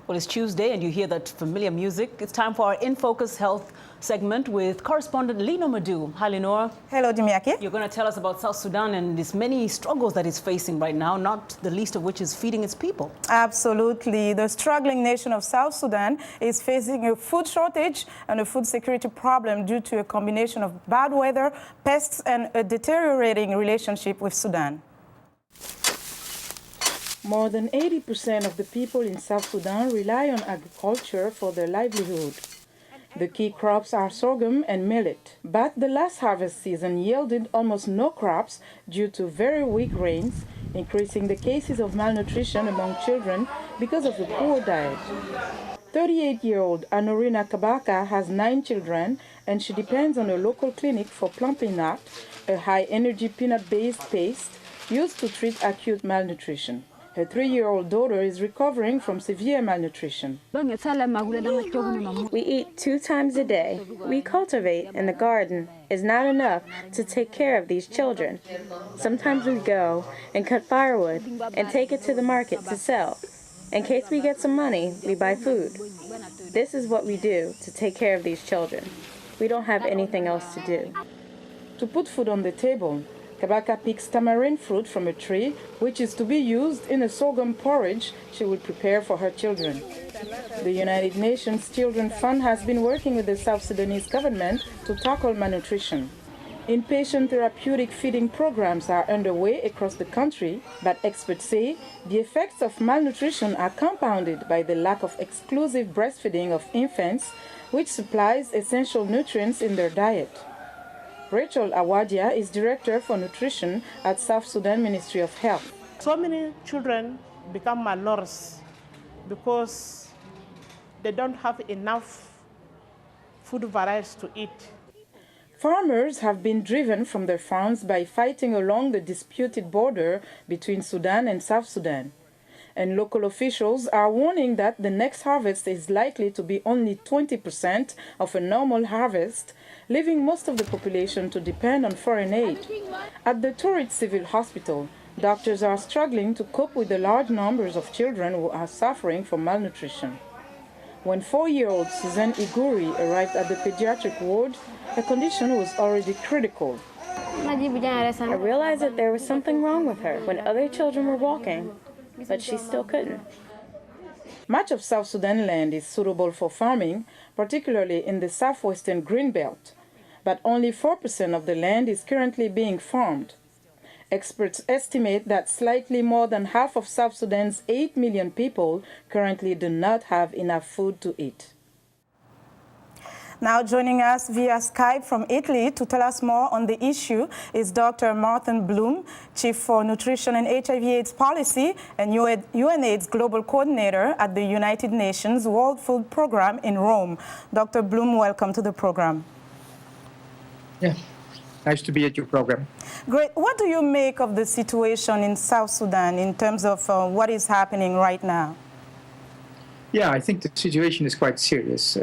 Well, it's Tuesday and you hear that familiar music. It's time for our In Focus Health segment with correspondent Linord Moudou. Hi, Linord. Hello, Dimiaki. You're going to tell us about South Sudan and these many struggles that it's facing right now, not the least of which is feeding its people. Absolutely. The struggling nation of South Sudan is facing a food shortage and a food security problem due to a combination of bad weather, pests, and a deteriorating relationship with Sudan. More than 80% of the people in South Sudan rely on agriculture for their livelihood. The key crops are sorghum and millet. But the last harvest season yielded almost no crops due to very weak rains, increasing the cases of malnutrition among children because of the poor diet. 38-year-old Anorina Kabaka has 9 children, and she depends on a local clinic for plumpinat, a high-energy peanut-based paste used to treat acute malnutrition. Her 3-year-old daughter is recovering from severe malnutrition. We eat 2 times a day. We cultivate in the garden. It's not enough to take care of these children. Sometimes we go and cut firewood and take it to the market to sell. In case we get some money, we buy food. This is what we do to take care of these children. We don't have anything else to do. To put food on the table, Kabaka picks tamarind fruit from a tree, which is to be used in a sorghum porridge she will prepare for her children. The United Nations Children's Fund has been working with the South Sudanese government to tackle malnutrition. Inpatient therapeutic feeding programs are underway across the country, but experts say the effects of malnutrition are compounded by the lack of exclusive breastfeeding of infants, which supplies essential nutrients in their diet. Rachel Awadia is Director for Nutrition at South Sudan Ministry of Health. So many children become malnourished because they don't have enough food varieties to eat. Farmers have been driven from their farms by fighting along the disputed border between Sudan and South Sudan. And local officials are warning that the next harvest is likely to be only 20% of a normal harvest, leaving most of the population to depend on foreign aid. At the Torrid Civil Hospital, doctors are struggling to cope with the large numbers of children who are suffering from malnutrition. When 4-year-old Suzanne Iguri arrived at the pediatric ward, her condition was already critical. I realized that there was something wrong with her when other children were walking, but she still couldn't. Much of South Sudan land is suitable for farming, particularly in the southwestern Greenbelt, but only 4% of the land is currently being farmed. Experts estimate that slightly more than half of South Sudan's 8 million people currently do not have enough food to eat. Now joining us via Skype from Italy to tell us more on the issue is Dr. Bloem, Chief for Nutrition and HIV/AIDS Policy and UNAIDS Global Coordinator at the United Nations World Food Programme in Rome. Dr. Bloem, welcome to the program. Yeah, nice to be at your program. Great. What do you make of the situation in South Sudan in terms of what is happening right now? Yeah, I think the situation is quite serious.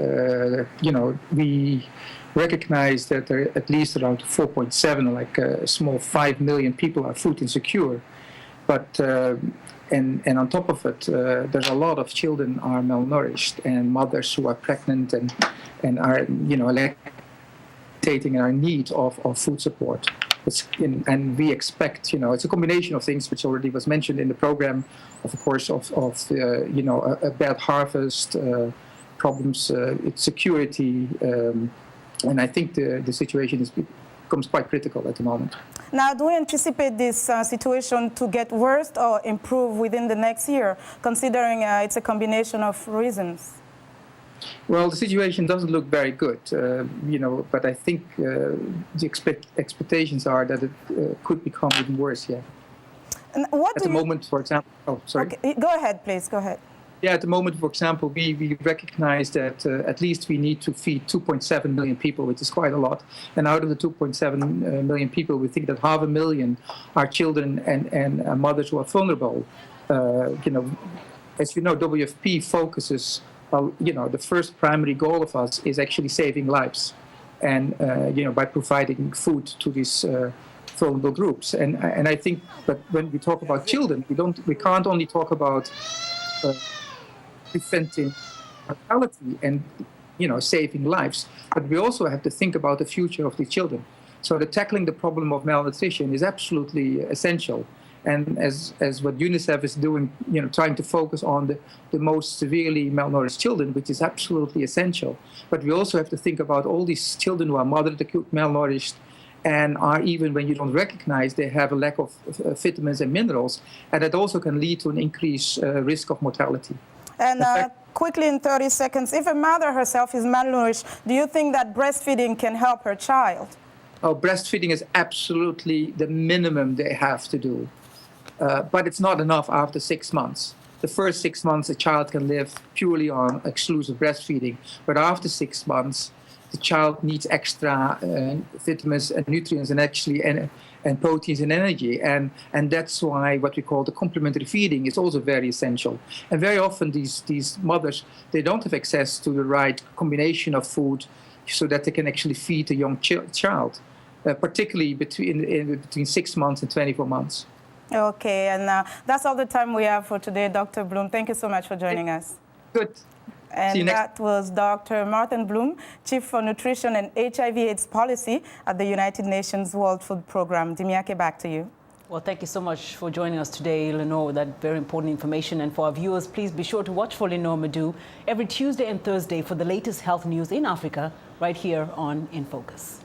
We recognize that there are at least around 4.7, like a small 5 million people are food insecure. But, and on top of it, there's a lot of children are malnourished and mothers who are pregnant and are, lactating and are in need of food support. And we expect, it's a combination of things which already was mentioned in the program, of course, of a bad harvest, problems, security, and I think the situation becomes quite critical at the moment. Now, do we anticipate this situation to get worse or improve within the next year, considering it's a combination of reasons? Well, the situation doesn't look very good, but I think the expectations are that it could become even worse, yeah. And at the moment, for example... Oh, sorry. Okay. Go ahead, please. Go ahead. Yeah, at the moment, for example, we recognize that at least we need to feed 2.7 million people, which is quite a lot. And out of the 2.7 million people, we think that 500,000 are children and mothers who are vulnerable. As you know, WFP focuses... the first primary goal of us is actually saving lives, and by providing food to these vulnerable groups. And I think, but when we talk about children, we can't only talk about preventing mortality and saving lives. But we also have to think about the future of the children. So tackling the problem of malnutrition is absolutely essential. And as what UNICEF is doing, trying to focus on the most severely malnourished children, which is absolutely essential. But we also have to think about all these children who are moderate acute malnourished and are, even when you don't recognize, they have a lack of vitamins and minerals. And that also can lead to an increased risk of mortality. And quickly in 30 seconds, if a mother herself is malnourished, do you think that breastfeeding can help her child? Oh, breastfeeding is absolutely the minimum they have to do. But it's not enough after 6 months. The first 6 months, a child can live purely on exclusive breastfeeding. But after 6 months, the child needs extra vitamins and nutrients and proteins and energy. And that's why what we call the complementary feeding is also very essential. And very often these mothers, they don't have access to the right combination of food so that they can actually feed a young child, particularly between 6 months and 24 months. Okay, and that's all the time we have for today, Dr. Bloem. Thank you so much for joining us. Good. And that was Dr. Martin Bloem, Chief for Nutrition and HIV/AIDS Policy at the United Nations World Food Programme. Dimiake, back to you. Well, thank you so much for joining us today, Linord, with that very important information. And for our viewers, please be sure to watch for Linord Moudou every Tuesday and Thursday for the latest health news in Africa, right here on In Focus.